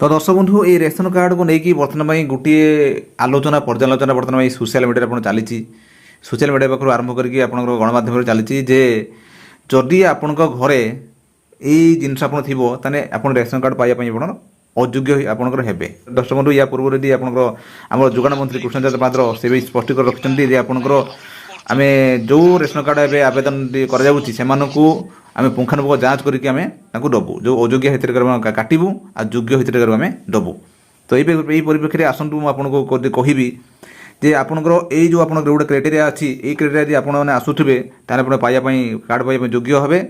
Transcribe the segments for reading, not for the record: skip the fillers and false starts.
तो दर्शक बंधु ये रेशन कार्ड को लेकिन बर्तमान गोटे आलोचना पर्यालोचना बर्तमान सोशल मीडिया चली सोशल मीडिया पाखु आरंभ करके आप गणमाध्यम चली जे जदि आपण घरे यही जिनस आप रेशन कार्ड पाइबा आप अयोग्य आपंकर हे दर्शक बंधु या पूर्व यदि आम जोगाण मंत्री कृष्णचंद्र पात्र से भी स्पष्ट कर रखिंट आपंकर आम जो रेशन कार्ड ए आवेदन कर आम पुंखानुपुंख जांच करके आम दबू जो अयोग्य हित काटबू आ योग्य हित आम दबू। तो यही परिप्रेक्षी आसतु मुझे कहबी जे आपंकर यही जो आप गोटे क्राइटेरिया अच्छी ये क्राइटेरिया यदि आपने आसुवे ताल पाइबापी कार्ड पाइबा योग्य हे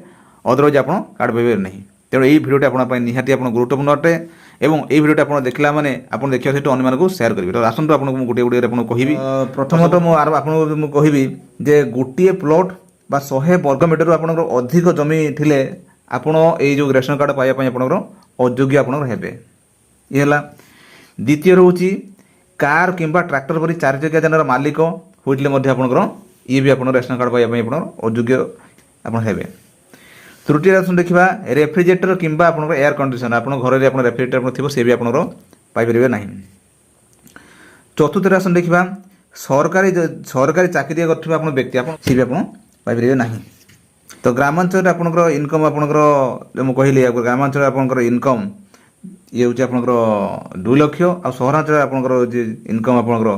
अदरवाइज आप कार्ड पाइबे ना। तेणु यही भिडियोटी आप निहाती आप गुरुत्वपूर्ण अटे एवं ये भिडियोटी आप देखला माने आप देखा सहित अन्य सेयार करेंगे। तो आसतु आपको गोटे गोटे कहबी प्रथमतः मुझे कहबी जे गोटे प्लॉट बा 100 वर्ग मीटर आप अधिक जमी थिले आपण ये जो रेशन कार्ड पाइबा आपंकर अयोग्य आपंकर हे। ये द्वितीय रोचे कार किंबा ट्रैक्टर परी 4 चकिया जानर मालिक होइतले मध्ये आपंकर ये भी आप रेशन कार्ड पाइबा आप अयोग्य आप हे। तृतीय राशन देखा रेफ्रिजरेटर किंबा आपंकर एयर कंडीशन आप घर में रेफ्रिजरेटर थी से भी आप पाइपर ना। चतुर्थ राशन देखा सरकारी सरकारी चाकरी कर व्यक्ति आप सी भी आप पाइपर ना। तो ग्रामांचल आपंकर इनकम आपंकर जो मुझे कहली ग्रामांचल आपंकर इनकम ये हूँ आपंकर 2 लाख आ सहरांचल आपंकर इनकम आपंकर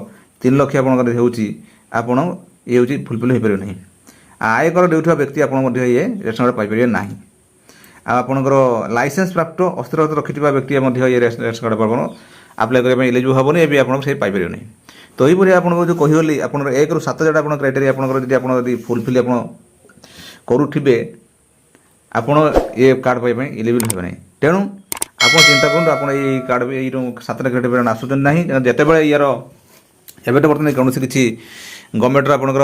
3 लाख आपंकर होपण ये हूँ फुलफिल हो पार ना। आयकर देउथुवा व्यक्ति आपन ये रेशन कार्ड पाइपर ना। आपंकर लाइसेंस प्राप्त अस्त्र रखिथिबा व्यक्ति ये रेशन कार्ड पर अप्लाई करने एलिजिबल हेबनी ए आप पाइपर ना। तो यहीपरि आपको जो कहगली आप 1 ରୁ 7 जोटा आप क्राइटेरिया आपड़ी फुलफिल आप करुवे आपड़ ये कार्ड पाइबा एलिजिबल हे ना। तेणु आप चिंता करूँ आप कार्ड ये 7टा क्राइटेरिया आसुचन ना जिते बड़े यार एवं बर्तमान कौन किसी गवर्नमेंट आपंकर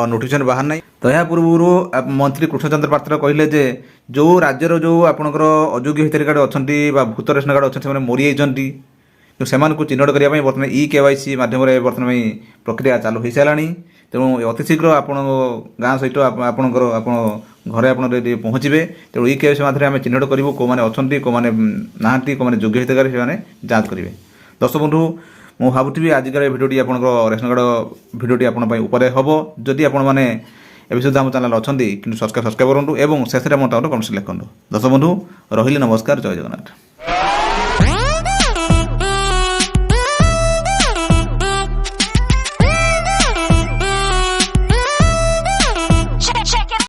नोटिफिकेशन बाहर ना। तो यह पूर्व मंत्री कृष्णचंद्र पात्र कहले जे जो राज्यर जो आपंकर अयोग्य हिताधिकारी अच्छा भूत रेशन कार्ड अच्छा मरी जाती से चिन्हट करने बर्तमान ई-KYC माध्यम बर्तमान प्रक्रिया चालू हो सारा। तेणु अति शीघ्र आप गाँ सहित आपंकर घरे आप पहुँचे। तेणु ई-KYC माध्यम आम चिन्हट करूँ कौ मैंने अच्छा कौ मैंने ना कौ मैंने योग्य हिताधिकारी से जांच करेंगे। दर्शक बंधु मु भावुथी आजिकार भिडियोटी आप रेशन कार्ड भिडियोटी आपंप हम जदि आपने सुधा आम चैनल अच्छा कि सब्सक्राइब करूँ और शेष में मत कमेंट्स लिखूँ। दर्शक बंधु रही नमस्कार जय जगन्नाथ।